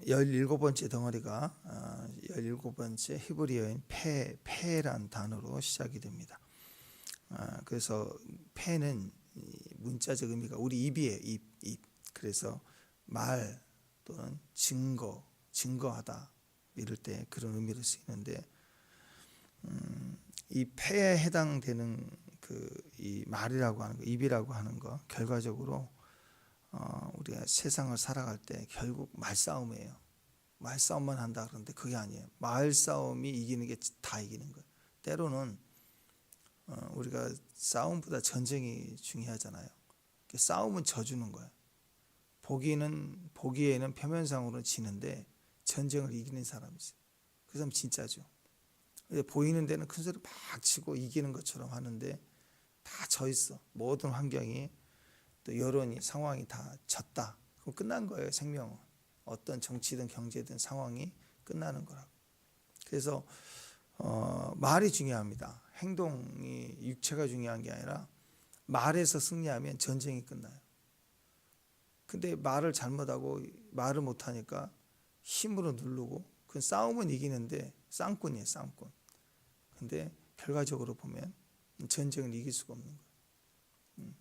17번째 덩어리가 17번째 히브리어인 페란 단어로 시작이 됩니다. 그래서 페는 문자적 의미가 우리 입이에요. 입. 그래서 말 또는 증거하다 이럴 때 그런 의미로 쓰이는데, 이 폐에 해당되는 이 말이라고 하는 거, 입이라고 하는 거, 결과적으로 우리가 세상을 살아갈 때 결국 말싸움이에요. 말싸움만 한다 그러는데 그게 아니에요. 말싸움이 이기는 게 다 이기는 거예요. 때로는 우리가 싸움보다 전쟁이 중요하잖아요. 싸움은 져주는 거예요. 보기에는 표면상으로는 지는데 전쟁을 이기는 사람이 있어요. 그 사람 진짜죠. 보이는 데는 큰 소리 막 치고 이기는 것처럼 하는데 다 져 있어. 모든 환경이, 또 여론이, 상황이 다 졌다. 그럼 끝난 거예요. 생명은. 어떤 정치든 경제든 상황이 끝나는 거라고. 그래서 말이 중요합니다. 행동이, 육체가 중요한 게 아니라 말에서 승리하면 전쟁이 끝나요. 근데 말을 잘못하고 말을 못하니까 힘으로 누르고, 그 싸움은 이기는데 쌍꾼이에요. 쌍꾼. 근데 결과적으로 보면 전쟁을 이길 수가 없는 거예요.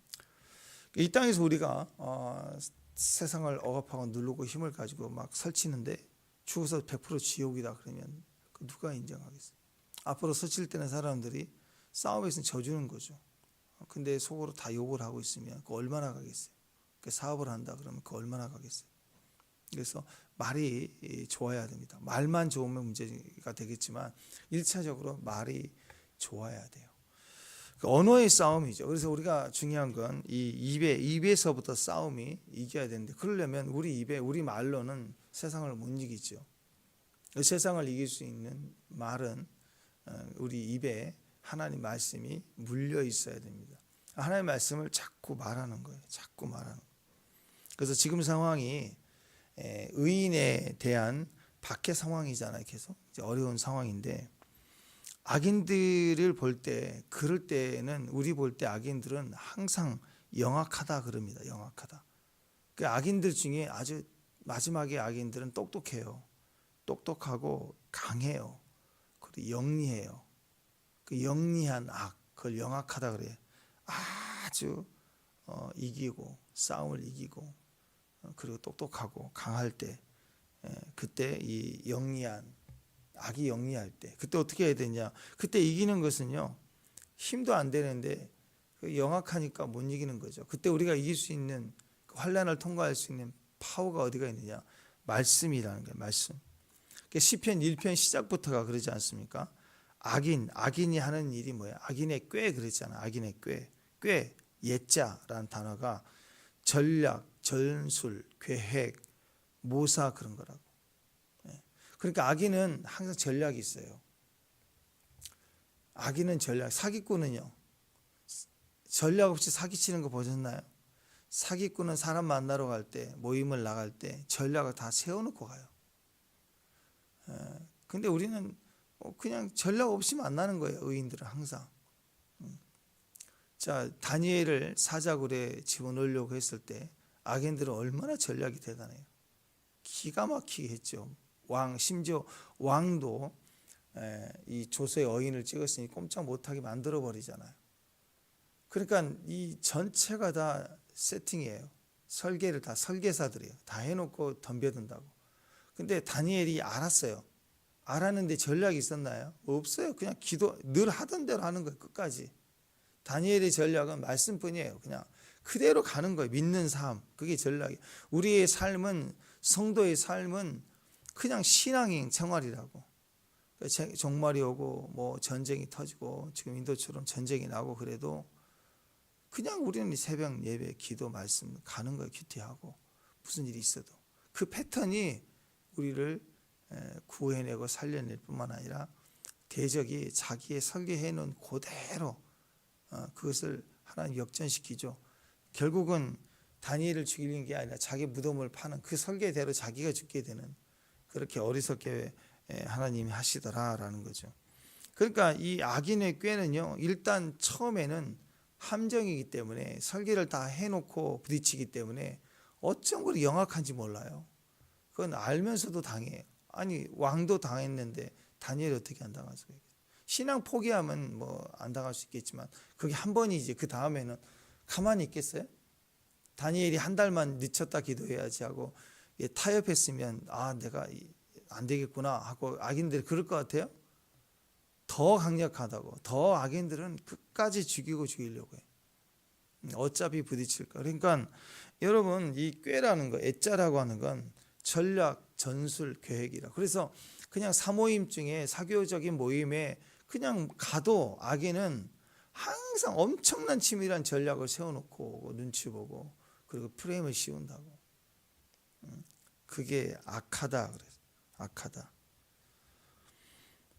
이 땅에서 우리가 세상을 억압하고 누르고 힘을 가지고 막 설치는데 죽어서 100% 지옥이다 그러면 누가 인정하겠어요? 앞으로 설치되는 사람들이 싸움에서는 져주는 거죠. 근데 속으로 다 욕을 하고 있으면 그 얼마나 가겠어요? 사업을 한다 그러면 그 얼마나 가겠어요? 그래서 말이 좋아야 됩니다. 말만 좋으면 문제가 되겠지만 1차적으로 말이 좋아야 돼요. 언어의 싸움이죠. 그래서 우리가 중요한 건 이 입에서부터 싸움이 이겨야 되는데, 그러려면 우리 말로는 세상을 못 이기죠. 세상을 이길 수 있는 말은 우리 입에 하나님 말씀이 물려 있어야 됩니다. 하나님 말씀을 자꾸 말하는 거예요. 자꾸 말하는 거예요. 그래서 지금 상황이 의인에 대한 박해 상황이잖아요. 계속 이제 어려운 상황인데, 악인들을 볼 때, 그럴 때는 우리 볼 때 악인들은 항상 영악하다 그럽니다. 영악하다. 그 악인들 중에 아주 마지막에 악인들은 똑똑해요. 똑똑하고 강해요. 그리고 영리해요. 그 영리한 악, 그걸 영악하다 그래요. 아주 이기고 싸움을 이기고 그리고 똑똑하고 강할 때, 그때 이 영리한 악이 영리할 때, 그때 어떻게 해야 되냐? 그때 이기는 것은요, 힘도 안 되는데 영악하니까 못 이기는 거죠. 그때 우리가 이길 수 있는, 환난을 통과할 수 있는 파워가 어디가 있느냐? 말씀이라는 거예요. 말씀. 시편 1편 시작부터가 그러지 않습니까? 악인이 하는 일이 뭐야? 악인의 꾀 그랬잖아. 악인의 꾀, 예자라는 단어가 전략, 전술, 계획, 모사 그런 거라고. 그러니까 악인은 항상 전략이 있어요. 악인은 전략, 사기꾼은요, 전략 없이 사기치는 거 보셨나요? 사기꾼은 사람 만나러 갈 때, 모임을 나갈 때 전략을 다 세워놓고 가요. 근데 우리는 그냥 전략 없이 만나는 거예요. 의인들은 항상. 자, 다니엘을 사자굴에 집어넣으려고 했을 때 악인들은 얼마나 전략이 대단해요. 기가 막히게 했죠. 심지어 왕도 이 조서의 어인을 찍었으니 꼼짝 못하게 만들어 버리잖아요. 그러니까 이 전체가 다 세팅이에요. 설계를 다 설계사들이에요. 다 해놓고 덤벼든다고. 근데 다니엘이 알았어요. 알았는데 전략이 있었나요? 없어요. 그냥 기도 늘 하던 대로 하는 거예요. 끝까지. 다니엘의 전략은 말씀뿐이에요. 그냥 그대로 가는 거예요. 믿는 삶. 그게 전략이에요. 우리의 삶은, 성도의 삶은 그냥 신앙인 생활이라고. 종말이 오고 뭐 전쟁이 터지고 지금 인도처럼 전쟁이 나고 그래도 그냥 우리는 새벽 예배, 기도, 말씀 가는 거예요. 큐티하고 무슨 일이 있어도 그 패턴이 우리를 구해내고 살려낼 뿐만 아니라 대적이 자기의 설계해 놓은 그대로 그것을 하나님 역전시키죠. 결국은 다니엘을 죽이는 게 아니라 자기 무덤을 파는 그 설계대로 자기가 죽게 되는, 그렇게 어리석게 하나님이 하시더라라는 거죠. 그러니까 이 악인의 꾀는요, 일단 처음에는 함정이기 때문에 설계를 다 해놓고 부딪히기 때문에 어쩜 그리 영악한지 몰라요. 그건 알면서도 당해요. 아니 왕도 당했는데 다니엘이 어떻게 안 당할 수가 있겠어요? 신앙 포기하면 뭐 안 당할 수 있겠지만 그게 한 번이지 그 다음에는 가만히 있겠어요? 다니엘이 한 달만 늦췄다 기도해야지 하고 타협했으면 내가 안 되겠구나 하고 악인들이 그럴 것 같아요? 더 강력하다고. 더 악인들은 끝까지 죽이려고 해요. 어차피 부딪힐 거. 그러니까 여러분 이 꾀라는 거, 애자라고 하는 건 전략, 전술, 계획이라. 그래서 그냥 사모임 중에 사교적인 모임에 그냥 가도 악인은 항상 엄청난 치밀한 전략을 세워놓고 눈치 보고 그리고 프레임을 씌운다고. 그게 악하다 그래서 악하다.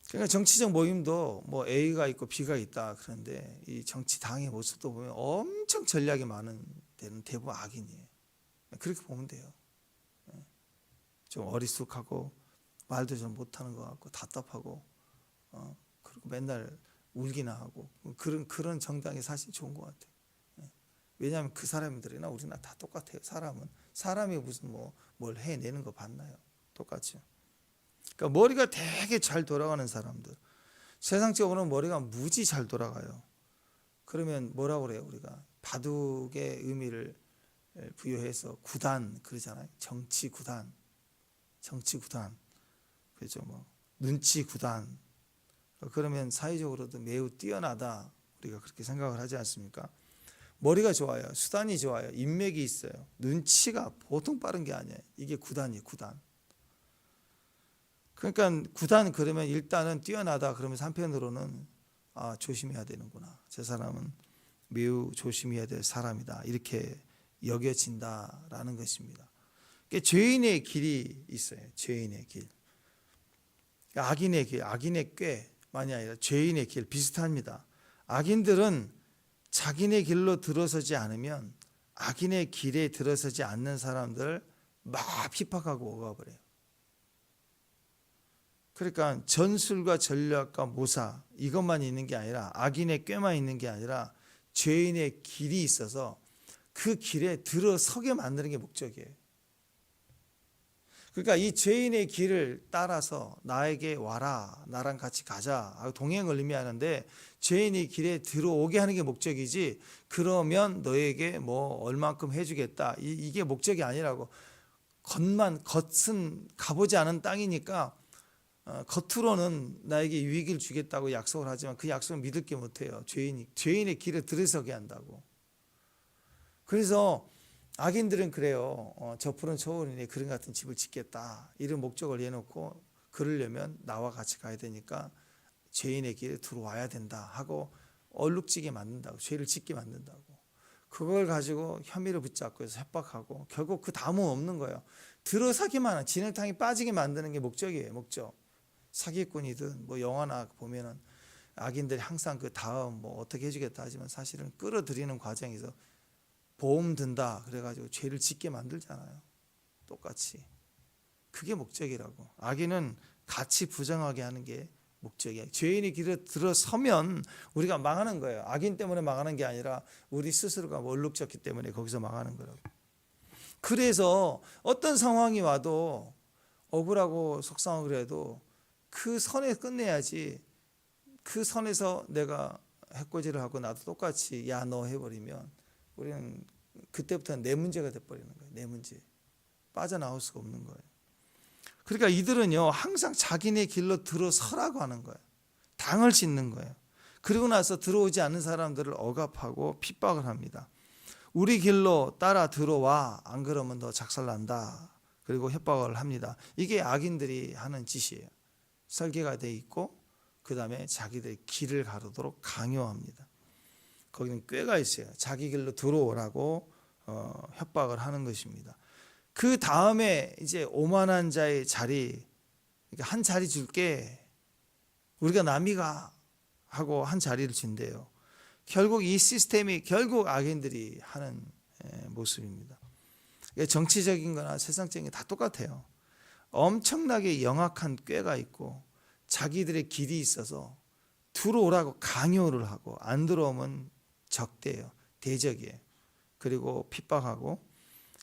그러니까 정치적 모임도 뭐 A가 있고 B가 있다 그런데 이 정치당의 모습도 보면 엄청 전략이 많은 데는 대부분 악인이에요. 그렇게 보면 돼요. 좀 어리숙하고 말도 좀 못하는 것 같고 답답하고 그리고 맨날 울기나 하고 그런 정당이 사실 좋은 것 같아요. 왜냐하면 그 사람들이나 우리나 다 똑같아요. 사람이 무슨 뭘 해내는 거 봤나요? 똑같죠. 그러니까 머리가 되게 잘 돌아가는 사람들, 세상적으로는 머리가 무지 잘 돌아가요. 그러면 뭐라고 그래요? 우리가 바둑의 의미를 부여해서 구단 그러잖아요. 정치 구단, 그렇죠. 뭐 눈치 구단. 그러면 사회적으로도 매우 뛰어나다 우리가 그렇게 생각을 하지 않습니까? 머리가 좋아요, 수단이 좋아요, 인맥이 있어요, 눈치가 보통 빠른 게 아니에요. 이게 구단이에요, 구단. 그러니까 구단 그러면 일단은 뛰어나다 그러면서 한편으로는 조심해야 되는구나. 저 사람은 매우 조심해야 될 사람이다. 이렇게 여겨진다라는 것입니다. 그러니까 죄인의 길이 있어요. 죄인의 길. 악인의 길, 악인의 꾀만이 아니라 죄인의 길 비슷합니다. 악인들은 자기네 길로 들어서지 않으면 악인의 길에 들어서지 않는 사람들을 막 핍박하고 오가버려요. 그러니까 전술과 전략과 모사 이것만 있는 게 아니라 악인의 꾀만 있는 게 아니라 죄인의 길이 있어서 그 길에 들어서게 만드는 게 목적이에요. 그러니까 이 죄인의 길을 따라서 나에게 와라, 나랑 같이 가자, 동행을 의미하는데 죄인의 길에 들어오게 하는 게 목적이지 그러면 너에게 뭐 얼만큼 해주겠다 이게 목적이 아니라고. 겉은 가보지 않은 땅이니까 겉으로는 나에게 유익을 주겠다고 약속을 하지만 그 약속은 믿을 게 못해요. 죄인의 길에 들어서게 한다고. 그래서 악인들은 그래요. 저 푸른 초원이니 그런 같은 집을 짓겠다 이런 목적을 내놓고 그러려면 나와 같이 가야 되니까 죄인의 길에 들어와야 된다 하고 얼룩지게 만든다고. 죄를 짓게 만든다고. 그걸 가지고 혐의를 붙잡고 해서 협박하고 결국 그 다음은 없는 거예요. 들어서기만 한 진흙탕에 빠지게 만드는 게 목적이에요. 목적. 사기꾼이든 뭐 영화나 보면은 악인들이 항상 그 다음 뭐 어떻게 해주겠다 하지만 사실은 끌어들이는 과정에서 보험 든다 그래가지고 죄를 짓게 만들잖아요. 똑같이. 그게 목적이라고. 악인은 같이 부정하게 하는 게 목적이야. 죄인이 길에 들어서면 우리가 망하는 거예요. 악인 때문에 망하는 게 아니라 우리 스스로가 얼룩졌기 때문에 거기서 망하는 거라고. 그래서 어떤 상황이 와도 억울하고 속상하고 그래도 그 선에 끝내야지. 그 선에서 내가 해코지를 하고 나도 똑같이 야 너 해버리면 우리는 그때부터는 내 문제가 돼버리는 거예요. 내 문제. 빠져나올 수가 없는 거예요. 그러니까 이들은요 항상 자기네 길로 들어서라고 하는 거예요. 당을 짓는 거예요. 그리고 나서 들어오지 않는 사람들을 억압하고 핍박을 합니다. 우리 길로 따라 들어와, 안 그러면 너 작살난다. 그리고 협박을 합니다. 이게 악인들이 하는 짓이에요. 설계가 돼 있고 그 다음에 자기들의 길을 가르도록 강요합니다. 거기는 꾀가 있어요. 자기 길로 들어오라고 협박을 하는 것입니다. 그 다음에 이제 오만한 자의 자리, 한 자리 줄게, 우리가 남이가 하고 한 자리를 준대요. 결국 이 시스템이 결국 악인들이 하는 모습입니다. 정치적인 거나 세상적인 게 다 똑같아요. 엄청나게 영악한 꾀가 있고 자기들의 길이 있어서 들어오라고 강요를 하고 안 들어오면 적대예요. 대적이에요. 그리고 핍박하고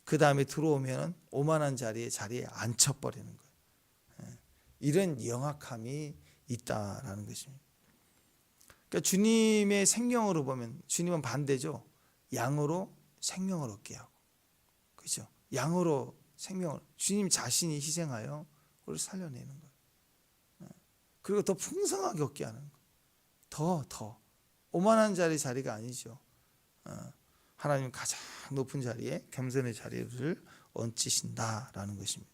그 다음에 들어오면 오만한 자리에 앉혀버리는 거예요. 이런 영악함이 있다라는 것입니다. 그러니까 주님의 생명으로 보면 주님은 반대죠. 양으로 생명을 얻게 하고, 그렇죠? 양으로 생명을, 주님 자신이 희생하여 우리를 살려내는 거예요. 그리고 더 풍성하게 얻게 하는 거예요. 더 오만한 자리가 아니죠. 하나님 가장 높은 자리에, 겸손의 자리를 얹으신다라는 것입니다.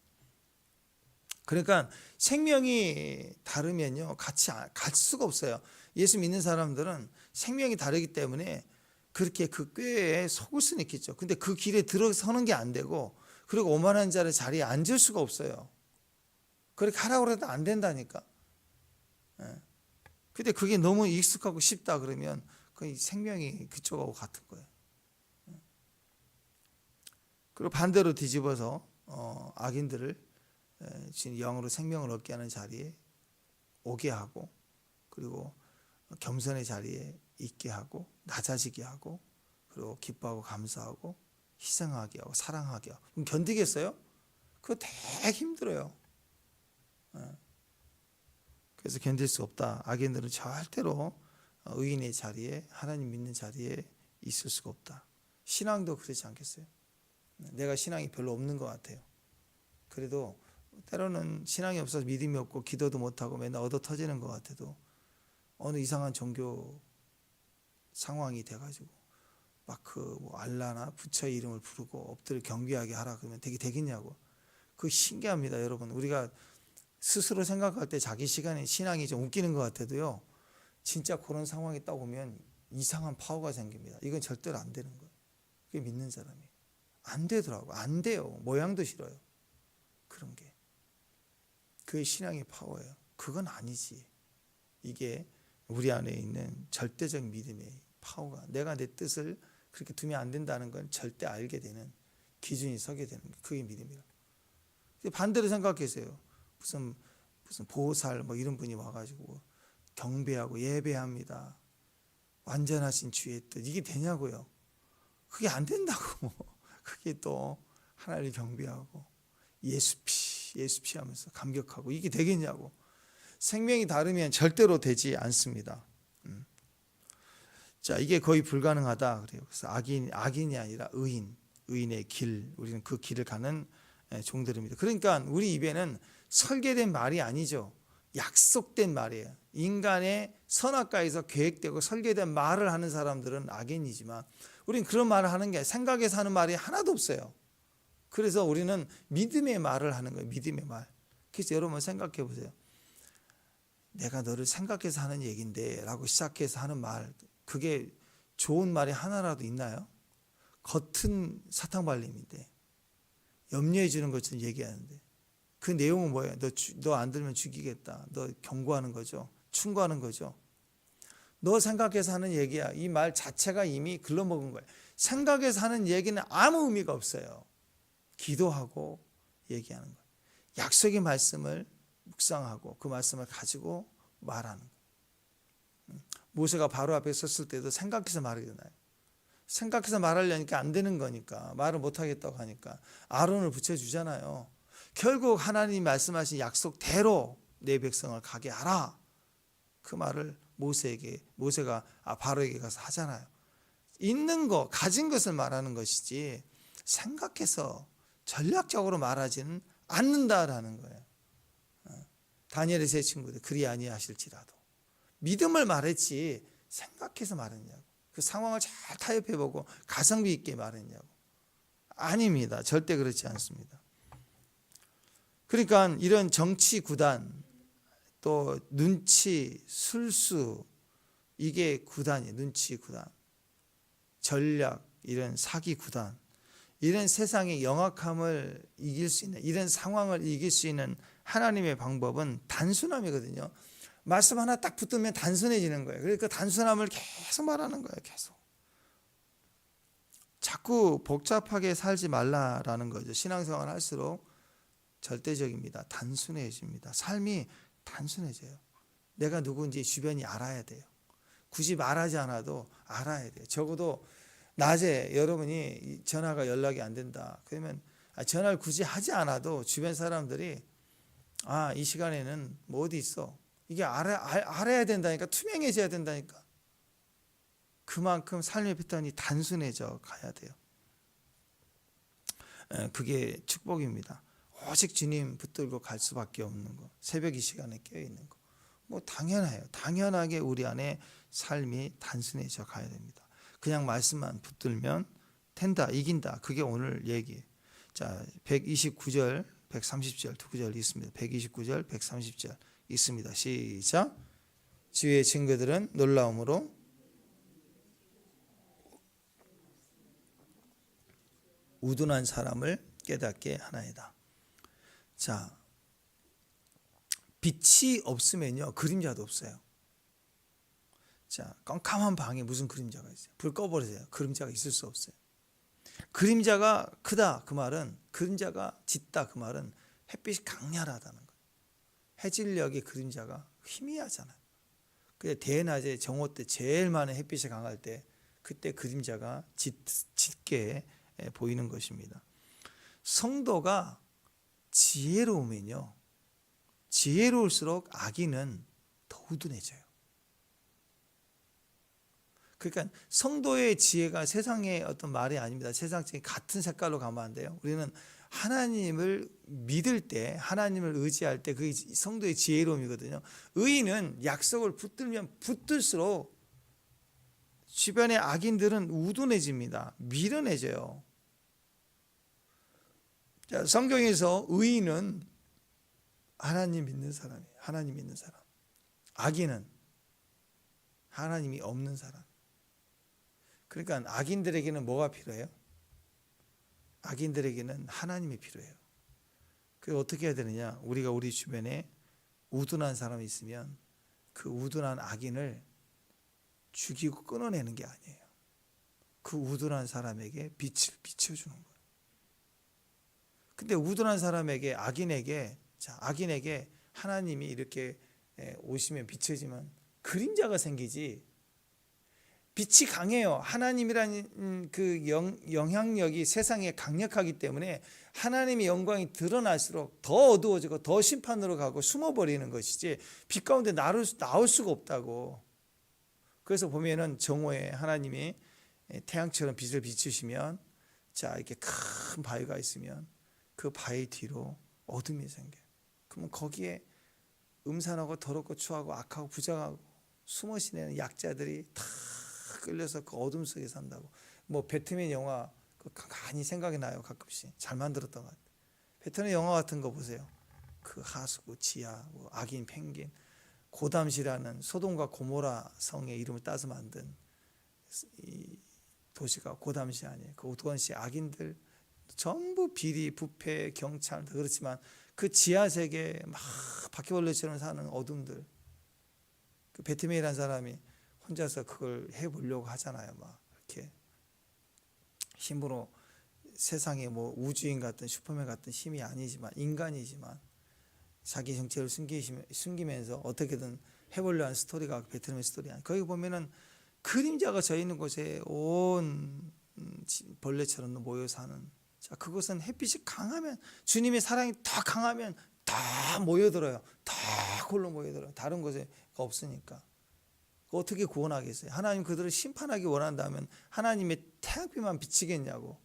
그러니까 생명이 다르면요, 같이 갈 수가 없어요. 예수 믿는 사람들은 생명이 다르기 때문에 그렇게 그 꾀에 속을 수는 있겠죠. 근데 그 길에 들어서는 게 안 되고, 그리고 오만한 자리에 앉을 수가 없어요. 그렇게 하라고 해도 안 된다니까. 근데 그게 너무 익숙하고 쉽다 그러면 그 생명이 그쪽하고 같은 거예요. 그리고 반대로 뒤집어서 악인들을 영으로 생명을 얻게 하는 자리에 오게 하고, 그리고 겸손의 자리에 있게 하고, 낮아지게 하고, 그리고 기뻐하고 감사하고 희생하게 하고 사랑하게 하고. 그럼 견디겠어요? 그거 되게 힘들어요. 그래서 견딜 수 없다. 악인들은 절대로 의인의 자리에, 하나님 믿는 자리에 있을 수가 없다. 신앙도 그렇지 않겠어요? 내가 신앙이 별로 없는 것 같아요. 그래도 때로는 신앙이 없어서 믿음이 없고 기도도 못하고 맨날 얻어 터지는 것 같아도 어느 이상한 종교 상황이 돼가지고 막 뭐 알라나 부처의 이름을 부르고 엎드려 경배하게 하라 그러면 되겠냐고. 그거 신기합니다, 여러분. 우리가 스스로 생각할 때 자기 시간에 신앙이 좀 웃기는 것 같아도요, 진짜 그런 상황이 딱 오면 이상한 파워가 생깁니다. 이건 절대로 안 되는 거예요. 그게 믿는 사람이 안 되더라고. 안 돼요. 모양도 싫어요. 그런 게 그게 신앙의 파워예요. 그건 아니지. 이게 우리 안에 있는 절대적 믿음의 파워가, 내가 내 뜻을 그렇게 두면 안 된다는 건 절대 알게 되는 기준이 서게 되는 게 그게 믿음이라. 반대로 생각하세요. 무슨 보살 뭐 이런 분이 와가지고 경배하고 예배합니다. 완전하신 주의 뜻, 이게 되냐고요? 그게 안 된다고. 그게 또 하나님을 경배하고 예수피 하면서 감격하고 이게 되겠냐고. 생명이 다르면 절대로 되지 않습니다. 자, 이게 거의 불가능하다 그래요. 그래서 악인이 아니라 의인의 길, 우리는 그 길을 가는 종들입니다. 그러니까 우리 입에는 설계된 말이 아니죠. 약속된 말이에요. 인간의 선악과에서 계획되고 설계된 말을 하는 사람들은 악인이지만 우리는 그런 말을 하는 게 생각해서 하는 말이 하나도 없어요. 그래서 우리는 믿음의 말을 하는 거예요. 믿음의 말. 그래서 여러분 생각해 보세요. 내가 너를 생각해서 하는 얘기인데 라고 시작해서 하는 말, 그게 좋은 말이 하나라도 있나요? 겉은 사탕발림인데 염려해 주는 것처럼 얘기하는데 그 내용은 뭐예요? 너 안 들으면 죽이겠다. 너 경고하는 거죠. 충고하는 거죠. 너 생각해서 하는 얘기야. 이 말 자체가 이미 글러먹은 거예요. 생각해서 하는 얘기는 아무 의미가 없어요. 기도하고 얘기하는 거예요. 약속의 말씀을 묵상하고 그 말씀을 가지고 말하는 거예요. 모세가 바로 앞에 섰을 때도 생각해서 말하게 되나요? 생각해서 말하려니까 안 되는 거니까, 말을 못하겠다고 하니까 아론을 붙여주잖아요. 결국 하나님이 말씀하신 약속대로 내 백성을 가게 하라. 그 말을 모세가 바로에게 가서 하잖아요. 있는 거, 가진 것을 말하는 것이지 생각해서 전략적으로 말하지는 않는다라는 거예요. 다니엘의 세 친구들 그리 아니하실지라도 믿음을 말했지 생각해서 말했냐고. 그 상황을 잘 타협해보고 가성비 있게 말했냐고. 아닙니다. 절대 그렇지 않습니다. 그러니까 이런 정치 구단, 또 눈치, 술수, 이게 구단이에요. 눈치 구단, 전략, 이런 사기 구단, 이런 세상의 영악함을 이길 수 있는, 이런 상황을 이길 수 있는 하나님의 방법은 단순함이거든요. 말씀 하나 딱 붙으면 단순해지는 거예요. 그러니까 단순함을 계속 말하는 거예요. 계속. 자꾸 복잡하게 살지 말라라는 거죠. 신앙생활 할수록 절대적입니다. 단순해집니다. 삶이 단순해져요. 내가 누구인지 주변이 알아야 돼요. 굳이 말하지 않아도 알아야 돼요. 적어도 낮에 여러분이 전화가 연락이 안 된다. 그러면 전화를 굳이 하지 않아도 주변 사람들이 이 시간에는 뭐 어디 있어. 이게 알아야 된다니까. 투명해져야 된다니까. 그만큼 삶의 패턴이 단순해져 가야 돼요. 그게 축복입니다. 오직 주님 붙들고 갈 수밖에 없는 거. 새벽 이 시간에 깨어있는 거. 뭐 당연해요. 당연하게 우리 안에 삶이 단순해져 가야 됩니다. 그냥 말씀만 붙들면 된다, 이긴다. 그게 오늘 얘기예요. 자, 129절, 130절 두 구절 있습니다. 129절, 130절 있습니다. 시작. 주의 증거들은 놀라움으로 우둔한 사람을 깨닫게 하나이다. 자, 빛이 없으면요 그림자도 없어요. 자, 깜깜한 방에 무슨 그림자가 있어요? 불 꺼버리세요. 그림자가 있을 수 없어요. 그림자가 크다 그 말은, 그림자가 짙다 그 말은 햇빛이 강렬하다는 거예요. 해질녘의 그림자가 희미하잖아요. 근데 대낮에 정오 때 제일 많은 햇빛이 강할 때 그때 그림자가 짙게 보이는 것입니다. 성도가 지혜로우면요, 지혜로울수록 악인은 더 우둔해져요. 그러니까 성도의 지혜가 세상의 어떤 말이 아닙니다. 세상적인 같은 색깔로 가면 안 돼요. 우리는 하나님을 믿을 때, 하나님을 의지할 때 그게 성도의 지혜로움이거든요. 의인은 약속을 붙들면 붙들수록 주변의 악인들은 우둔해집니다. 미련해져요. 자, 성경에서 의인은 하나님 믿는 사람이에요. 하나님 믿는 사람. 악인은 하나님이 없는 사람. 그러니까 악인들에게는 뭐가 필요해요? 악인들에게는 하나님이 필요해요. 그래서 어떻게 해야 되느냐? 우리가 우리 주변에 우둔한 사람이 있으면 그 우둔한 악인을 죽이고 끊어내는 게 아니에요. 그 우둔한 사람에게 빛을 비춰주는 거예요. 근데 우둔한 사람에게, 악인에게 하나님이 이렇게 오시면 비춰지면 그림자가 생기지, 빛이 강해요. 하나님이라는 그 영향력이 세상에 강력하기 때문에 하나님의 영광이 드러날수록 더 어두워지고 더 심판으로 가고 숨어버리는 것이지, 빛 가운데 나올 수가 없다고. 그래서 보면은 정오에 하나님이 태양처럼 빛을 비추시면, 자, 이렇게 큰 바위가 있으면 그 바위 뒤로 어둠이 생겨요. 그러면 거기에 음산하고 더럽고 추하고 악하고 부정하고 숨어 지내는 약자들이 다 끌려서 그 어둠 속에 산다고. 뭐 배트맨 영화 간간히 생각이 나요. 가끔씩 잘 만들었던 것 같아요. 배트맨 영화 같은 거 보세요. 그 하수구, 지하, 뭐 악인, 펭귄, 고담시라는 소돔과 고모라 성의 이름을 따서 만든 이 도시가 고담시 아니에요. 그 고담시 악인들 전부 비리, 부패, 경찰 다 그렇지만 그 지하 세계에 막 바퀴벌레처럼 사는 어둠들. 그 배트맨이라는 사람이 혼자서 그걸 해보려고 하잖아요. 막 이렇게 힘으로 세상에 뭐 우주인 같은 슈퍼맨 같은 힘이 아니지만, 인간이지만 자기 정체를 숨기면서 어떻게든 해보려 하는 스토리가 배트맨 스토리 아니에요. 거기 보면은 그림자가 져 있는 곳에 온 벌레처럼 모여 사는, 자, 그것은 햇빛이 강하면, 주님의 사랑이 더 강하면 다 모여들어요. 다 골로 모여들어요. 다른 곳에 없으니까. 어떻게 구원하겠어요? 하나님 그들을 심판하기 원한다면 하나님의 태양빛만 비치겠냐고.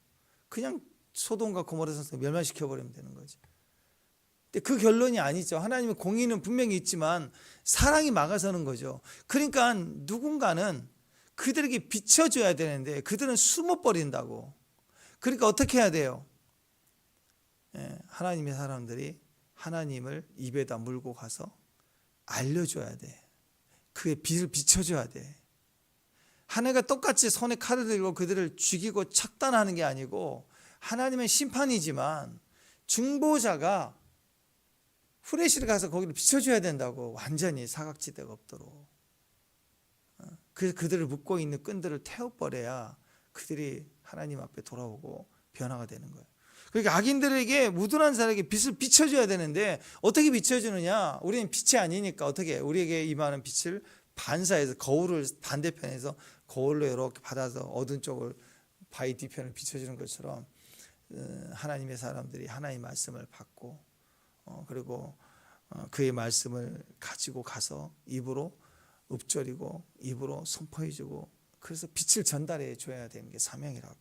그냥 소돔과 고모라에서 멸망시켜버리면 되는 거죠. 근데 그 결론이 아니죠. 하나님의 공의는 분명히 있지만 사랑이 막아서는 거죠. 그러니까 누군가는 그들에게 비춰줘야 되는데 그들은 숨어버린다고. 그러니까 어떻게 해야 돼요? 하나님의 사람들이 하나님을 입에다 물고 가서 알려줘야 돼. 그의 빛을 비춰줘야 돼. 하나가 똑같이 손에 칼을 들고 그들을 죽이고 척단하는 게 아니고, 하나님은 심판이지만 중보자가 후레쉬를 가서 거기를 비춰줘야 된다고. 완전히 사각지대가 없도록. 그래서 그들을 묶고 있는 끈들을 태워버려야 그들이 하나님 앞에 돌아오고 변화가 되는 거예요. 그러니까 악인들에게, 무둔한 사람에게 빛을 비춰줘야 되는데 어떻게 비춰주느냐? 우리는 빛이 아니니까 어떻게 우리에게 임하는 빛을 반사해서 거울을 반대편에서 거울로 이렇게 받아서 어두운 쪽을 바위 뒤편을 비춰주는 것처럼 하나님의 사람들이 하나님의 말씀을 받고 그리고 그의 말씀을 가지고 가서 입으로 읊조리고 입으로 선포해주고 그래서 빛을 전달해 줘야 되는 게 사명이라고.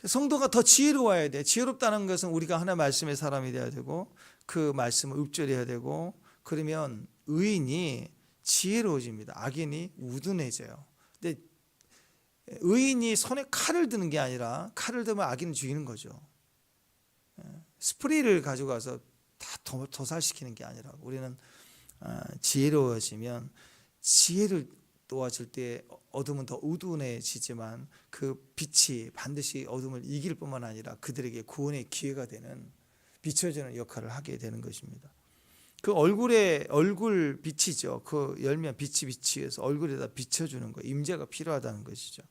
성도가 더 지혜로워야 돼. 지혜롭다는 것은 우리가 하나님의 말씀의 사람이 되어야 되고 그 말씀을 읊조려야 되고 그러면 의인이 지혜로워집니다. 악인이 우둔해져요. 근데 의인이 손에 칼을 드는 게 아니라 칼을 들면 악인을 죽이는 거죠. 스프레이를 가지고 가서 다 도살시키는 게 아니라 우리는 지혜로워지면 지혜를 도와줄 때 어둠은 더 우둔해지지만 그 빛이 반드시 어둠을 이길 뿐만 아니라 그들에게 구원의 기회가 되는 비춰주는 역할을 하게 되는 것입니다. 그 얼굴 빛이죠. 그 열면 빛이 비치해서 얼굴에다 비춰주는 거, 임재가 필요하다는 것이죠.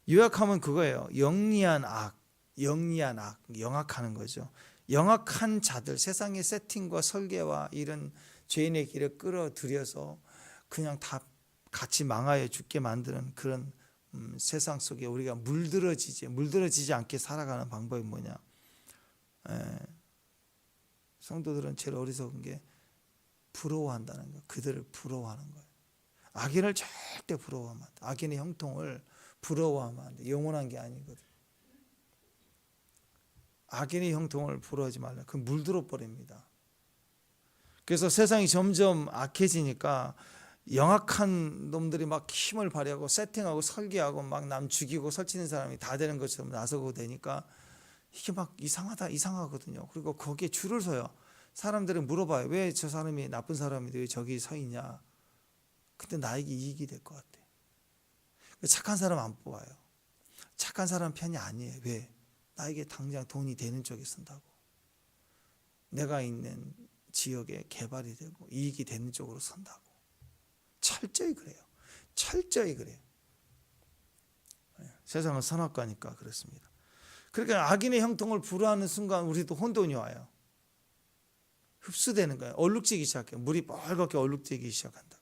요약하면 그거예요. 영리한 악, 영악하는 거죠. 영악한 자들, 세상의 세팅과 설계와 이런 죄인의 길에 끌어들여서 그냥 다 같이 망하여 죽게 만드는 그런 세상 속에 우리가 물들어지지 않게 살아가는 방법이 뭐냐? 성도들은 제일 어리석은 게 부러워한다는 거. 그들을 부러워하는 거예요. 악인을 절대 부러워하면 안 돼. 악인의 형통을 부러워하면 안 돼. 영원한 게 아니거든. 악인의 형통을 부러워하지 말라. 그건 물들어 버립니다. 그래서 세상이 점점 악해지니까 영악한 놈들이 막 힘을 발휘하고 세팅하고 설계하고 막 남 죽이고 설치는 사람이 다 되는 것처럼 나서고 되니까 이게 막 이상하거든요. 그리고 거기에 줄을 서요. 사람들은 물어봐요. 왜 저 사람이 나쁜 사람인데 왜 저기 서 있냐. 근데 나에게 이익이 될 것 같아. 착한 사람 안 뽑아요. 착한 사람 편이 아니에요. 왜? 나에게 당장 돈이 되는 쪽에 쓴다고. 내가 있는 지역에 개발이 되고 이익이 되는 쪽으로 선다고. 철저히 그래요. 철저히 그래요. 세상은 선악과니까 그렇습니다. 그러니까 악인의 형통을 불허하는 순간 우리도 혼돈이 와요. 흡수되는 거예요. 얼룩지기 시작해요. 물이 빨갛게 얼룩지기 시작한다.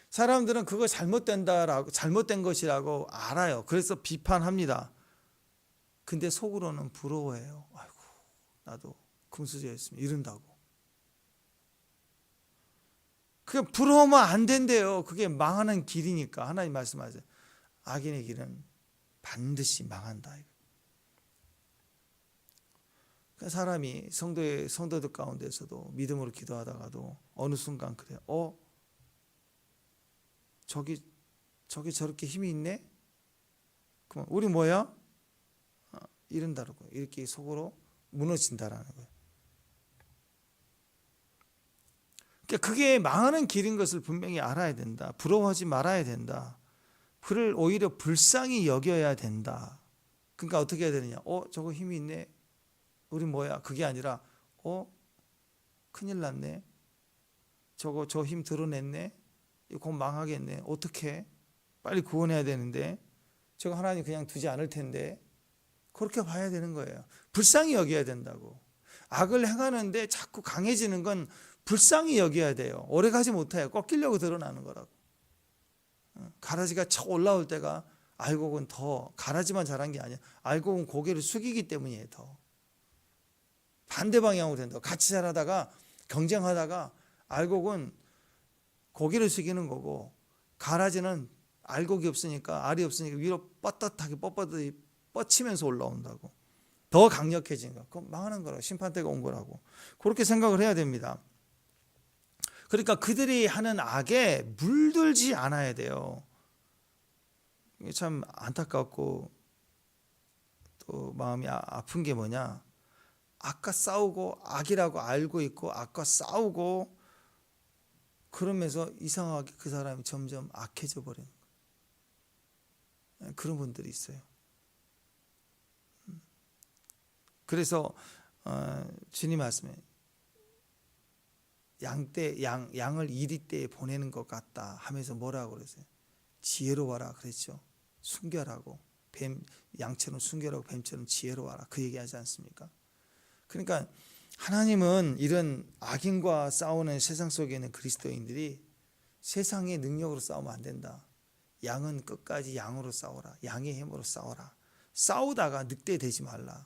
사람들은 그거 잘못된 것이라고 알아요. 그래서 비판합니다. 근데 속으로는 부러워해요. 아이고, 나도 금수저였으면 이른다고. 그게 부러우면 안 된대요. 그게 망하는 길이니까. 하나님 말씀하세요. 악인의 길은 반드시 망한다. 그러니까 사람이 성도들 가운데서도 믿음으로 기도하다가도 어느 순간 그래요. 저기 저렇게 힘이 있네? 그럼 우리 뭐야? 이른다고. 이렇게 속으로 무너진다라는 거예요. 그러니까 그게 망하는 길인 것을 분명히 알아야 된다. 부러워하지 말아야 된다. 그를 오히려 불쌍히 여겨야 된다. 그러니까 어떻게 해야 되느냐? 저거 힘이 있네. 우리 뭐야? 그게 아니라 큰일 났네. 저 힘 드러냈네. 이거 곧 망하겠네. 어떻게? 빨리 구원해야 되는데 저거 하나님 그냥 두지 않을 텐데. 그렇게 봐야 되는 거예요. 불쌍히 여겨야 된다고. 악을 행하는데 자꾸 강해지는 건 불쌍히 여겨야 돼요. 오래가지 못해요. 꺾이려고 드러나는 거라고. 가라지가 쳐 올라올 때가 알고 보면 더 가라지만 자란 게 아니야. 알고 보면 고개를 숙이기 때문이에요. 더 반대 방향으로 된다. 같이 자라다가 경쟁하다가 알고 보면 고개를 숙이는 거고 가라지는 알곡이 없으니까 알이 없으니까 위로 뻣뻣하게 뻣뻣하게 뻗치면서 올라온다고. 더 강력해진 거. 그건 망하는 거라고. 심판 때가 온 거라고. 그렇게 생각을 해야 됩니다. 그러니까 그들이 하는 악에 물들지 않아야 돼요. 이게 참 안타깝고 또 마음이 아픈 게 뭐냐. 악과 싸우고 악이라고 알고 있고 악과 싸우고 그러면서 이상하게 그 사람이 점점 악해져 버리는 거예요. 그런 분들이 있어요. 그래서 주님 말씀에 양을 이리때에 보내는 것 같다 하면서 뭐라고 그러세요? 지혜로워라 그랬죠. 순결하고 양처럼 순결하고 뱀처럼 지혜로워라 그 얘기하지 않습니까? 그러니까 하나님은 이런 악인과 싸우는 세상 속에 있는 그리스도인들이 세상의 능력으로 싸우면 안 된다. 양은 끝까지 양으로 싸워라. 양의 힘으로 싸워라. 싸우다가 늑대 되지 말라.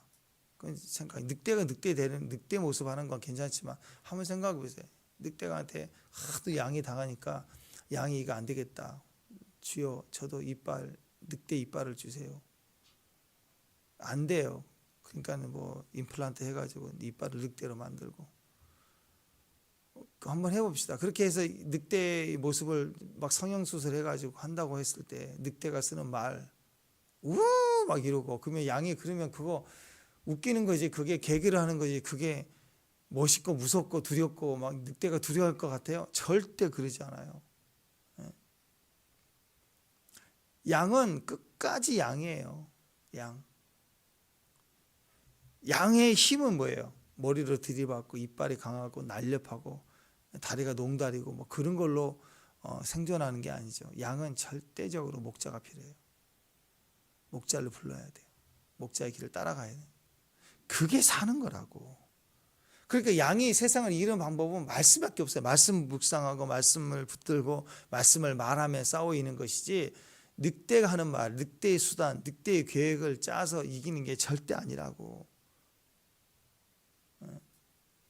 그건 생각. 늑대가 늑대 모습 하는 건 괜찮지만 한번 생각해 보세요. 늑대한테 하도 양이 당하니까 양이 이거 안 되겠다. 주여, 저도 늑대 이빨을 주세요. 안 돼요. 그러니까는 뭐 임플란트 해가지고 이빨을 늑대로 만들고. 한번 해봅시다. 그렇게 해서 늑대의 모습을 막 성형수술 해가지고 한다고 했을 때 늑대가 쓰는 말, 막 이러고, 그러면 양이 그러면 그거 웃기는 거지. 그게 개그를 하는 거지. 그게 멋있고 무섭고 두렵고 막 늑대가 두려워할 것 같아요? 절대 그러지 않아요. 양은 끝까지 양이에요. 양의 힘은 뭐예요? 머리로 들이받고 이빨이 강하고 날렵하고 다리가 농다리고 뭐 그런 걸로 생존하는 게 아니죠. 양은 절대적으로 목자가 필요해요. 목자를 불러야 돼요. 목자의 길을 따라가야 돼요. 그게 사는 거라고. 그러니까 양이 세상을 이기는 방법은 말씀밖에 없어요. 말씀 묵상하고 말씀을 붙들고 말씀을 말하며 싸워 이기는 것이지, 늑대가 하는 말, 늑대의 수단, 늑대의 계획을 짜서 이기는 게 절대 아니라고.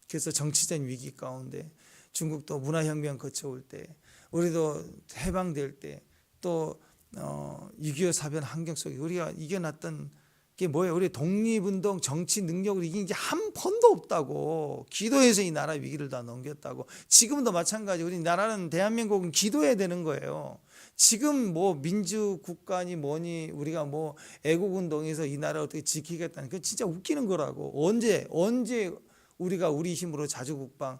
그래서 정치적 위기 가운데, 중국도 문화혁명 거쳐올 때, 우리도 해방될 때, 또 6.25 사변 환경 속에 우리가 이겨놨던 게 뭐예요? 우리 독립운동 정치 능력을 이긴 게 한 번도 없다고. 기도해서 이 나라 위기를 다 넘겼다고. 지금도 마찬가지. 우리 나라는, 대한민국은 기도해야 되는 거예요. 지금 뭐 민주국가니 뭐니 우리가 뭐 애국운동에서 이 나라 어떻게 지키겠다는, 그 진짜 웃기는 거라고. 언제 우리가 우리 힘으로 자주국방,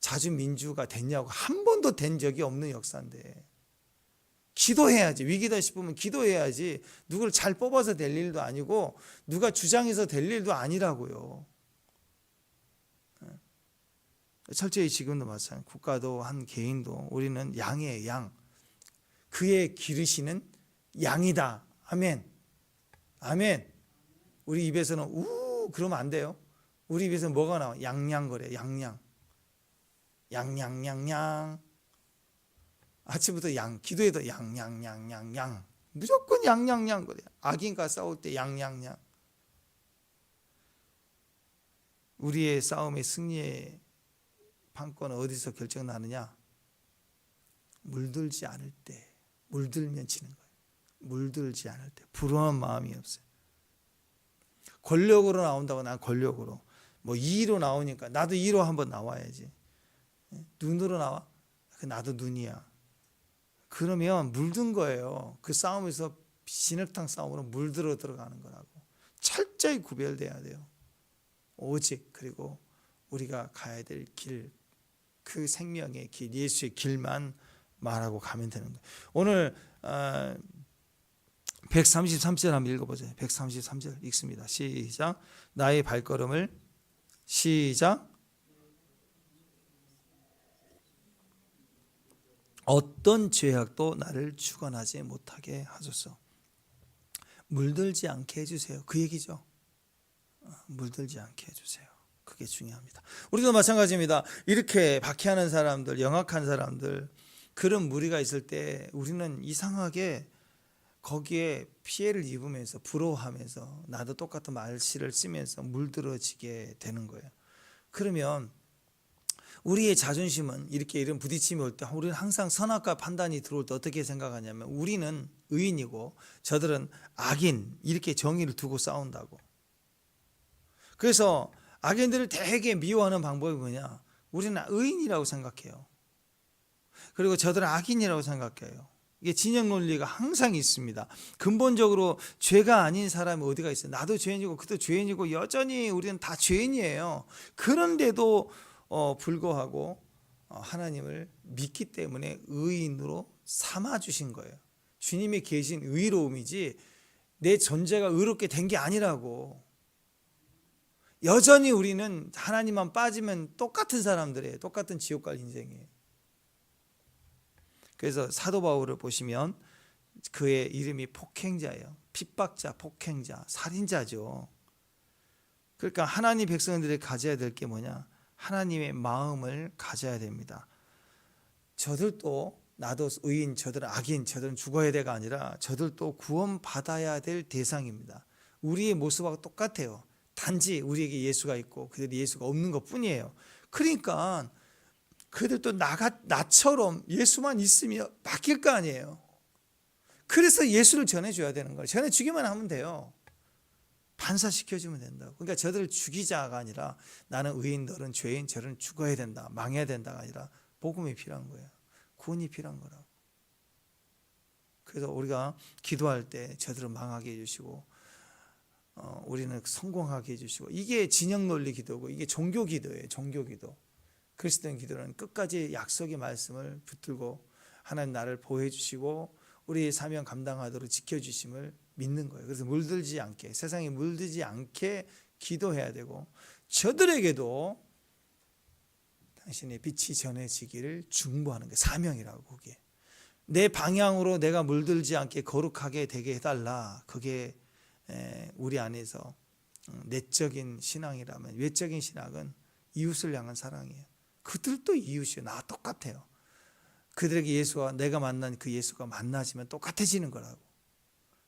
자주민주가 됐냐고. 한 번도 된 적이 없는 역사인데. 기도해야지. 위기다 싶으면 기도해야지. 누구를 잘 뽑아서 될 일도 아니고 누가 주장해서 될 일도 아니라고요. 철저히 지금도 마찬가지. 국가도 한 개인도 우리는 양이에요. 양. 그의 기르시는 양이다. 아멘. 아멘. 우리 입에서는 그러면 안 돼요. 우리 입에서 뭐가 나와? 양양거려. 양양. 양양양양. 아침부터 기도해도 양양양양양. 무조건 양양양 거려. 악인과 싸울 때 양양양. 우리의 싸움의 승리의 판권은 어디서 결정나느냐? 물들지 않을 때. 물들면 지는 거예요. 물들지 않을 때. 불안한 마음이 없어요. 권력으로 나온다고, 난 권력으로. 뭐 2로 나오니까 나도 2로 한번 나와야지. 눈으로 나와? 나도 눈이야. 그러면 물든 거예요. 그 싸움에서 진흙탕 싸움으로 물들어 들어가는 거라고. 철저히 구별돼야 돼요. 오직, 그리고 우리가 가야 될 길, 그 생명의 길, 예수의 길만 말하고 가면 되는 거예요. 오늘 133절 한번 읽어보세요. 133절 읽습니다. 시작. 나의 발걸음을, 시작, 어떤 죄악도 나를 주관하지 못하게 하소서. 물들지 않게 해주세요. 그 얘기죠. 물들지 않게 해주세요. 그게 중요합니다. 우리도 마찬가지입니다. 이렇게 박해하는 사람들, 영악한 사람들, 그런 무리가 있을 때 우리는 이상하게 거기에 피해를 입으면서 부러워하면서 나도 똑같은 말씨를 쓰면서 물들어지게 되는 거예요. 그러면 우리의 자존심은 이렇게 이런 부딪힘이 올 때 우리는 항상 선악과 판단이 들어올 때 어떻게 생각하냐면, 우리는 의인이고 저들은 악인, 이렇게 정의를 두고 싸운다고. 그래서 악인들을 되게 미워하는 방법이 뭐냐? 우리는 의인이라고 생각해요. 그리고 저들은 악인이라고 생각해요. 이게 진영 논리가 항상 있습니다. 근본적으로 죄가 아닌 사람이 어디가 있어요? 나도 죄인이고 그도 죄인이고 여전히 우리는 다 죄인이에요. 그런데도 불구하고 하나님을 믿기 때문에 의인으로 삼아주신 거예요. 주님이 계신 의로움이지 내 존재가 의롭게 된 게 아니라고. 여전히 우리는 하나님만 빠지면 똑같은 사람들이에요. 똑같은 지옥 갈 인생이에요. 그래서 사도 바울을 보시면 그의 이름이 폭행자예요. 핍박자, 폭행자, 살인자죠. 그러니까 하나님 백성들이 가져야 될 게 뭐냐? 하나님의 마음을 가져야 됩니다. 저들도 나도 의인, 저들은 악인, 저들은 죽어야 돼가 아니라 저들도 구원받아야 될 대상입니다. 우리의 모습하고 똑같아요. 단지 우리에게 예수가 있고 그들이 예수가 없는 것 뿐이에요. 그러니까 그들도 나처럼 예수만 있으면 바뀔 거 아니에요. 그래서 예수를 전해줘야 되는 거예요. 전해주기만 하면 돼요. 반사시켜주면 된다고. 그러니까 저들을 죽이자가 아니라 나는 의인, 너는 죄인, 저는 죽어야 된다, 망해야 된다가 아니라 복음이 필요한 거예요. 구원이 필요한 거라고. 그래서 우리가 기도할 때 저들을 망하게 해주시고 우리는 성공하게 해주시고, 이게 진영 논리 기도고 이게 종교 기도예요. 종교 기도. 그리스도인 기도는 끝까지 약속의 말씀을 붙들고 하나님 나를 보호해 주시고 우리의 사명 감당하도록 지켜주심을 믿는 거예요. 그래서 물들지 않게, 세상에 물들지 않게 기도해야 되고, 저들에게도 당신의 빛이 전해지기를 중보하는 게 사명이라고. 그게 내 방향으로 내가 물들지 않게 거룩하게 되게 해달라. 그게 우리 안에서 내적인 신앙이라면, 외적인 신앙은 이웃을 향한 사랑이에요. 그들도 이웃이에요. 나와 똑같아요. 그들에게 예수와 내가 만난 그 예수가 만나지면 똑같아지는 거라고.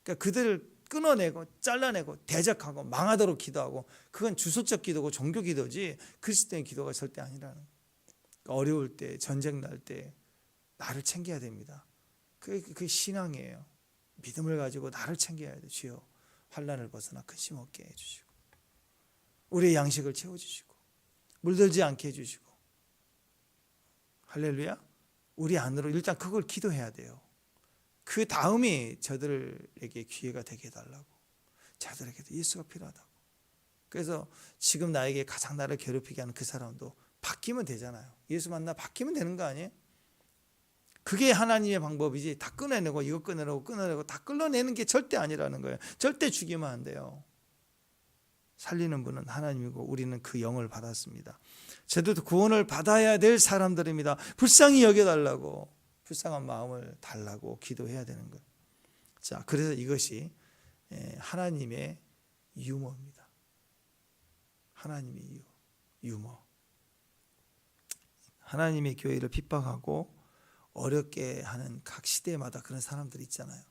그러니까 그들을 끊어내고 잘라내고 대적하고 망하도록 기도하고, 그건 주소적 기도고 종교 기도지 그리스도의 기도가 절대 아니라는 거예요. 그러니까 어려울 때, 전쟁 날 때 나를 챙겨야 됩니다. 그게 신앙이에요. 믿음을 가지고 나를 챙겨야 돼요. 주여 환난을 벗어나 근심 없게 해주시고 우리의 양식을 채워주시고 물들지 않게 해주시고, 할렐루야. 우리 안으로 일단 그걸 기도해야 돼요. 그 다음이 저들에게 기회가 되게 해달라고. 저들에게도 예수가 필요하다고. 그래서 지금 나에게 가장 나를 괴롭히게 하는 그 사람도 바뀌면 되잖아요. 예수 만나 바뀌면 되는 거 아니에요? 그게 하나님의 방법이지, 다 끊어내고 이거 끊어내고 다 끌어내는 게 절대 아니라는 거예요. 절대 죽이면 안 돼요. 살리는 분은 하나님이고 우리는 그 영을 받았습니다. 저들도 구원을 받아야 될 사람들입니다. 불쌍히 여겨달라고, 불쌍한 마음을 달라고 기도해야 되는 거예요. 자, 그래서 이것이 하나님의 유머입니다. 하나님의 유머. 하나님의 교회를 핍박하고 어렵게 하는 각 시대마다 그런 사람들이 있잖아요.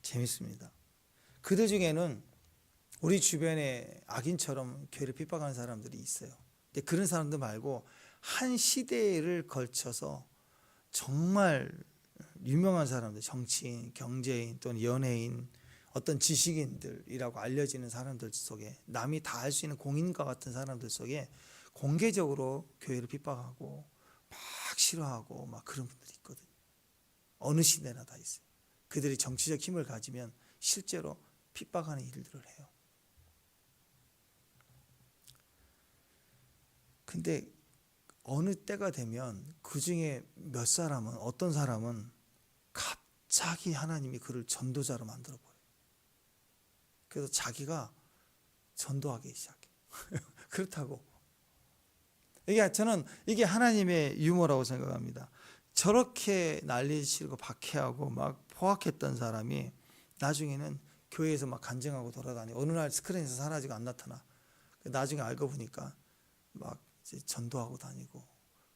재밌습니다. 그들 중에는 우리 주변에 악인처럼 교회를 핍박하는 사람들이 있어요. 근데 그런 사람들 말고 한 시대를 걸쳐서 정말 유명한 사람들, 정치인, 경제인 또는 연예인, 어떤 지식인들이라고 알려지는 사람들 속에, 남이 다 알 수 있는 공인과 같은 사람들 속에 공개적으로 교회를 핍박하고 막 싫어하고 막 그런 분들이 있거든요. 어느 시대나 다 있어요. 그들이 정치적 힘을 가지면 실제로 핍박하는 일들을 해요. 근데 어느 때가 되면 그 중에 몇 사람은, 어떤 사람은 갑자기 하나님이 그를 전도자로 만들어버려요. 그래서 자기가 전도하기 시작해요. 그렇다고. 저는 이게 하나님의 유머라고 생각합니다. 저렇게 난리치고 박해하고 막 포악했던 사람이 나중에는 교회에서 막 간증하고 돌아다니고 어느 날 스크린에서 사라지고 안 나타나. 나중에 알고 보니까 막 이제 전도하고 다니고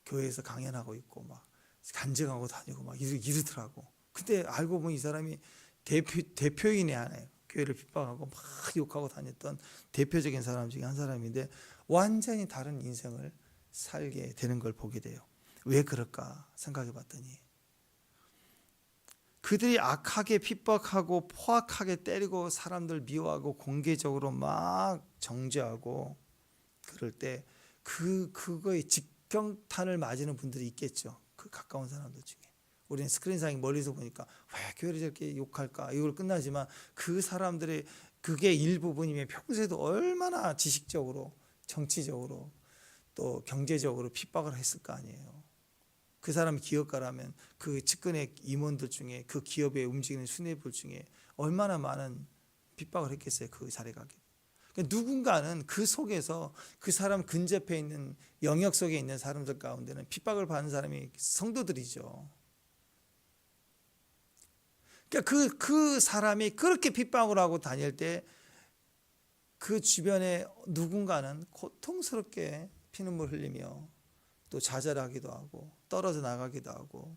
교회에서 강연하고 있고 막 간증하고 다니고 막 이러더라고. 근데 알고 보니 이 사람이 대표인이 하나예요. 교회를 핍박하고 막 욕하고 다녔던 대표적인 사람 중에 한 사람인데 완전히 다른 인생을 살게 되는 걸 보게 돼요. 왜 그럴까 생각해 봤더니 그들이 악하게 핍박하고 포악하게 때리고 사람들 미워하고 공개적으로 막 정죄하고 그럴 때 그거에 직경탄을 맞이는 분들이 있겠죠. 그 가까운 사람들 중에. 우리는 스크린상에 멀리서 보니까 왜 교회를 저렇게 욕할까 이걸 끝나지만 그 사람들의 그게 일부분이면 평소에도 얼마나 지식적으로, 정치적으로 또 경제적으로 핍박을 했을 거 아니에요. 그 사람이 기업가라면 그 측근의 임원들 중에, 그 기업에 움직이는 수뇌부들 중에 얼마나 많은 핍박을 했겠어요. 그 자리에 가게. 그러니까 누군가는 그 속에서 그 사람 근접해 있는 영역 속에 있는 사람들 가운데는 핍박을 받는 사람이 성도들이죠. 그러니까 그 사람이 그렇게 핍박을 하고 다닐 때 그 주변에 누군가는 고통스럽게 피눈물 흘리며 또 좌절하기도 하고 떨어져 나가기도 하고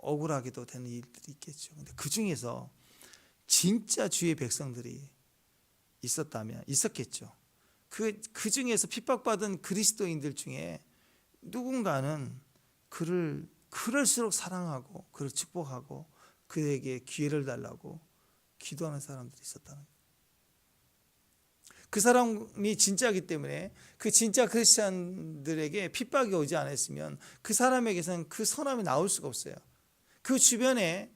억울하게도 되는 일들이 있겠죠. 근데 그 중에서 진짜 주의 백성들이 있었겠죠. 그 중에서 핍박받은 그리스도인들 중에 누군가는 그를 그럴수록 사랑하고 그를 축복하고 그에게 기회를 달라고 기도하는 사람들이 있었다는 거예요. 그 사람이 진짜이기 때문에 그 진짜 크리스찬들에게 핍박이 오지 않았으면 그 사람에게서는 그 선함이 나올 수가 없어요. 그 주변에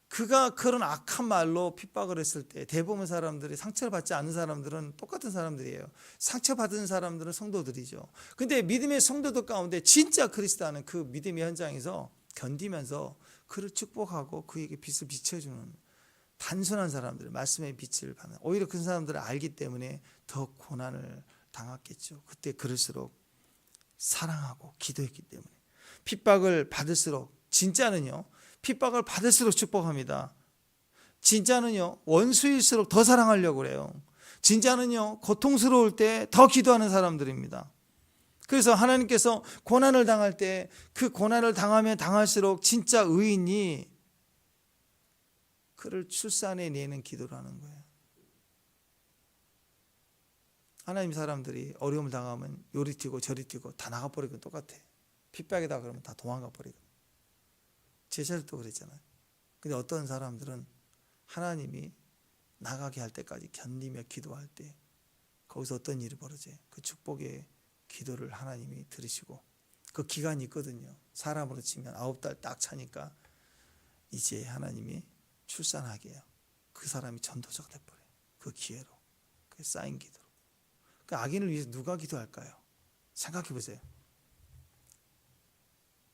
그가 그런 악한 말로 핍박을 했을 때 대부분 사람들이 상처를 받지 않는 사람들은 똑같은 사람들이에요. 상처받은 사람들은 성도들이죠. 근데 믿음의 성도들 가운데 진짜 그리스도는 그 믿음의 현장에서 견디면서 그를 축복하고 그에게 빛을 비춰주는 단순한 사람들, 말씀의 빛을 받는, 오히려 그 사람들을 알기 때문에 더 고난을 당했겠죠. 그때 그럴수록 사랑하고 기도했기 때문에. 핍박을 받을수록, 진짜는요, 핍박을 받을수록 축복합니다. 진짜는요, 원수일수록 더 사랑하려고 그래요. 진짜는요, 고통스러울 때 더 기도하는 사람들입니다. 그래서 하나님께서 고난을 당할 때 그 고난을 당하면 당할수록 진짜 의인이 그를 출산해 내는 기도를 하는 거예요. 하나님 사람들이 어려움을 당하면 요리 튀고 저리 튀고 다 나가버리고 똑같아. 핍박이다 그러면 다 도망가 버리고. 제자들도 그랬잖아요. 근데 어떤 사람들은 하나님이 나가게 할 때까지 견디며 기도할 때 거기서 어떤 일이 벌어져요. 그 축복의 기도를 하나님이 들으시고 그 기간이 있거든요. 사람으로 치면 9달 딱 차니까 이제 하나님이 출산하게 해요. 그 사람이 전도자가 돼버려요. 그 기회로. 그 쌓인 기도로. 그 악인을 위해서 누가 기도할까요? 생각해 보세요.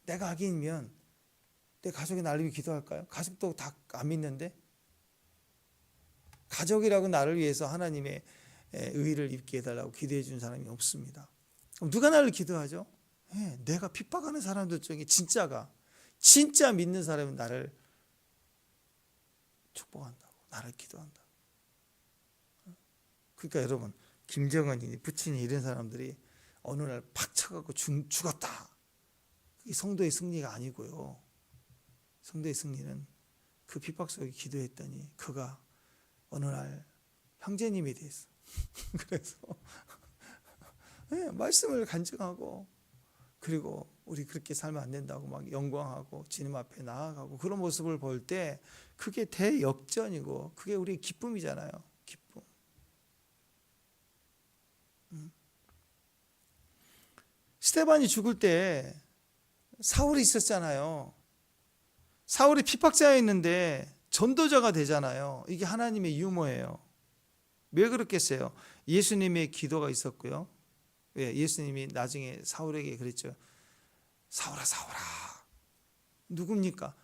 내가 악인이면 내 가족이 나를 위해 기도할까요? 가족도 다 안 믿는데? 가족이라고 나를 위해서 하나님의 의의를 입게 해달라고 기도해 준 사람이 없습니다. 그럼 누가 나를 기도하죠? 내가 핍박하는 사람들 중에 진짜 믿는 사람은 나를 축복한다고, 나를 기도한다고. 그러니까 여러분, 김정은이, 부친이 이런 사람들이 어느 날 팍 쳐갖고 죽었다. 그게 성도의 승리가 아니고요. 성도의 승리는 그 핍박 속에 기도했더니 그가 어느 날 형제님이 됐어. 그래서 말씀을 간증하고 그리고 우리 그렇게 살면 안 된다고 막 영광하고 주님 앞에 나아가고 그런 모습을 볼 때 그게 대역전이고 그게 우리의 기쁨이잖아요. 기쁨. 스데반이 죽을 때 사울이 있었잖아요. 사울이 핍박자였는데 전도자가 되잖아요. 이게 하나님의 유머예요. 왜 그렇겠어요? 예수님의 기도가 있었고요. 왜? 예수님이 나중에 사울에게 그랬죠. 사울아 사울아 누굽니까?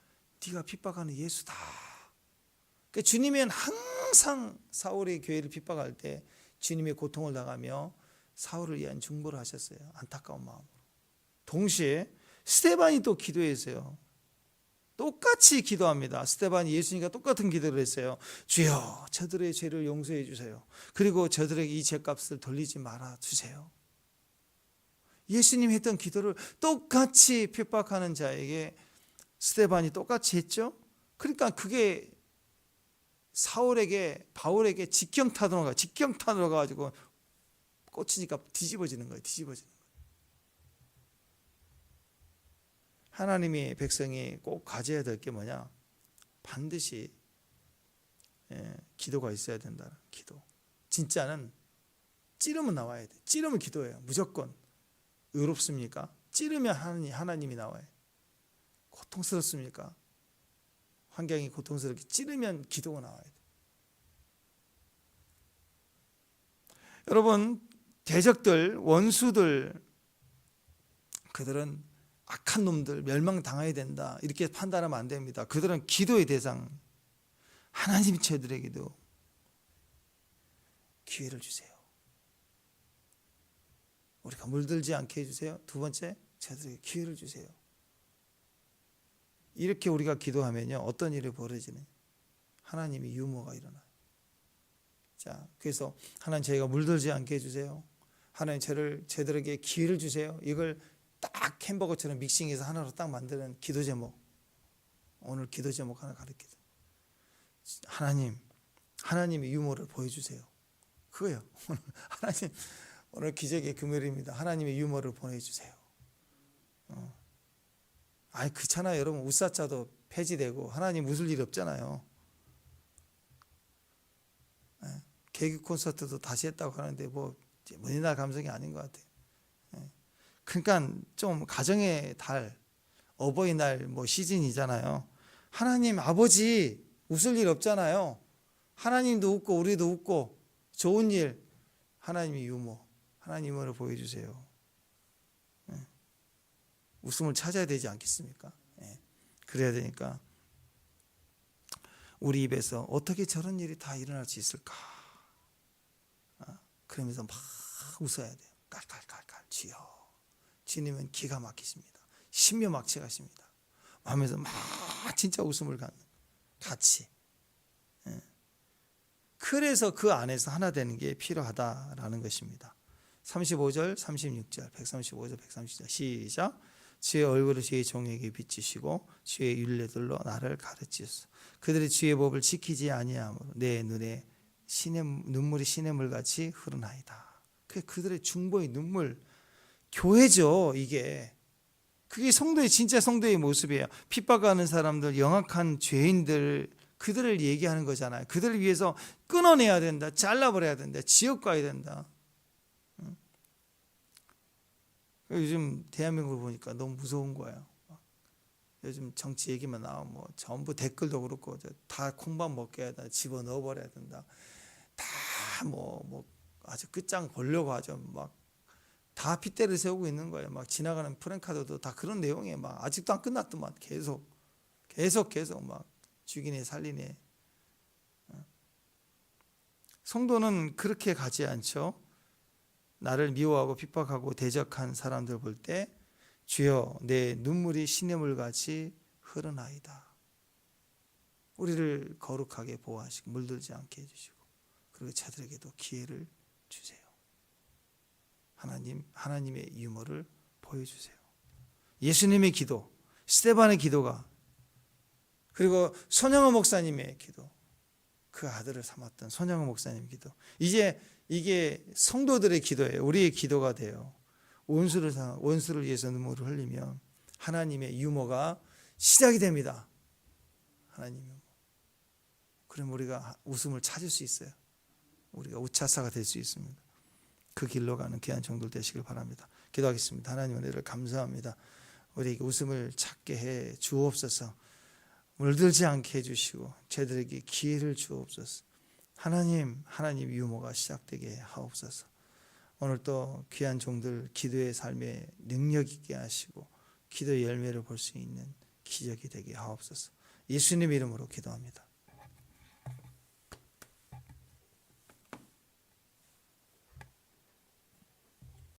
네가 핍박하는 예수다. 그러니까 주님은 항상 사울의 교회를 핍박할 때 주님의 고통을 당하며 사울을 위한 중보를 하셨어요. 안타까운 마음으로. 동시에 스데반이 또 기도했어요. 똑같이 기도합니다. 스데반이 예수님과 똑같은 기도를 했어요. 주여 저들의 죄를 용서해 주세요. 그리고 저들에게 이 죄값을 돌리지 말아 주세요. 예수님 했던 기도를 똑같이 핍박하는 자에게 스데반이 똑같이 했죠. 그러니까 그게 바울에게 직경탄으로 가지고 꽂히니까 뒤집어지는 거예요. 하나님의 백성이 꼭 가져야 될 게 뭐냐? 반드시 기도가 있어야 된다. 기도. 진짜는 찌르면 나와야 돼. 찌르면 기도해요. 무조건. 의롭습니까? 찌르면 하나님이 나와요. 고통스럽습니까? 환경이 고통스럽게 찌르면 기도가 나와야 돼. 여러분, 대적들, 원수들, 그들은 악한 놈들, 멸망당해야 된다. 이렇게 판단하면 안 됩니다. 그들은 기도의 대상. 하나님이 저들에게도 기회를 주세요. 우리가 물들지 않게 해주세요. 두 번째, 저들에게 기회를 주세요. 이렇게 우리가 기도하면요, 어떤 일이 벌어지는? 하나님의 유머가 일어나요. 자, 그래서 하나님 저희가 물들지 않게 해주세요. 하나님 저들에게 기회를 주세요. 이걸 딱 햄버거처럼 믹싱해서 하나로 딱 만드는 기도 제목. 오늘 기도 제목 하나 가르쳐요. 하나님의 유머를 보여주세요. 그거예요. 하나님, 오늘 기적의 금요일입니다. 하나님의 유머를 보내주세요. 아니 그렇잖아요. 여러분 우사자도 폐지되고 하나님 웃을 일 없잖아요. 개그 콘서트도 다시 했다고 하는데 뭐 우리나라 감성이 아닌 것 같아요. 그러니까 좀 가정의 달, 어버이날 뭐 시즌이잖아요. 하나님 아버지 웃을 일 없잖아요. 하나님도 웃고 우리도 웃고 좋은 일, 하나님의 유머, 하나님 유머를 보여주세요. 웃음을 찾아야 되지 않겠습니까? 그래야 되니까 우리 입에서 어떻게 저런 일이 다 일어날 수 있을까? 그러면서 막 웃어야 돼요. 깔깔깔깔 주여. 주님은 기가 막히십니다. 신묘막측하십니다. 하면서 막 진짜 웃음을 갖는 같이. 그래서 그 안에서 하나 되는 게 필요하다라는 것입니다. 35절, 36절, 135절, 136절 시작. 주의 얼굴을 주의 종에게 비추시고 주의 율례들로 나를 가르치소서. 그들이 주의 법을 지키지 아니하므로 내 눈에 눈물이 시냇물 같이 흐르나이다. 그들의 중보의 눈물, 교회죠. 이게 그게 성도의 진짜 성도의 모습이에요. 핍박하는 사람들, 영악한 죄인들, 그들을 얘기하는 거잖아요. 그들을 위해서 끊어내야 된다, 잘라버려야 된다, 지옥 가야 된다. 요즘 대한민국을 보니까 너무 무서운 거예요. 요즘 정치 얘기만 나오면 뭐 전부 댓글도 그렇고 다 콩밥 먹게 해야 된다, 집어넣어 버려야 된다. 다 뭐 아주 끝장 보려고 하죠. 막 다 핏대를 세우고 있는 거예요. 막 지나가는 프랭카드도 다 그런 내용이에요. 막 아직도 안 끝났더만 계속 막 죽이네 살리네. 성도는 그렇게 가지 않죠. 나를 미워하고 핍박하고 대적한 사람들 볼 때 주여 내 눈물이 시냇물 같이 흐르나이다. 우리를 거룩하게 보호하시고 물들지 않게 해주시고 그리고 저들에게도 기회를 주세요. 하나님의 유머를 보여주세요. 예수님의 기도, 스데반의 기도가 그리고 손영호 목사님의 기도, 그 아들을 삼았던 손영호 목사님의 기도, 이제 이게 성도들의 기도예요. 우리의 기도가 돼요. 원수를 위해서 눈물을 흘리면 하나님의 유머가 시작이 됩니다. 하나님 유머. 그럼 우리가 웃음을 찾을 수 있어요. 우리가 우차사가 될 수 있습니다. 그 길로 가는 귀한 종들 되시길 바랍니다. 기도하겠습니다. 하나님 은혜를 감사합니다. 우리에게 웃음을 찾게 해 주옵소서. 물들지 않게 해주시고 저들에게 기회를 주옵소서. 하나님 유머가 시작되게 하옵소서. 오늘 또 귀한 종들 기도의 삶에 능력 있게 하시고 기도의 열매를 볼 수 있는 기적이 되게 하옵소서. 예수님 이름으로 기도합니다.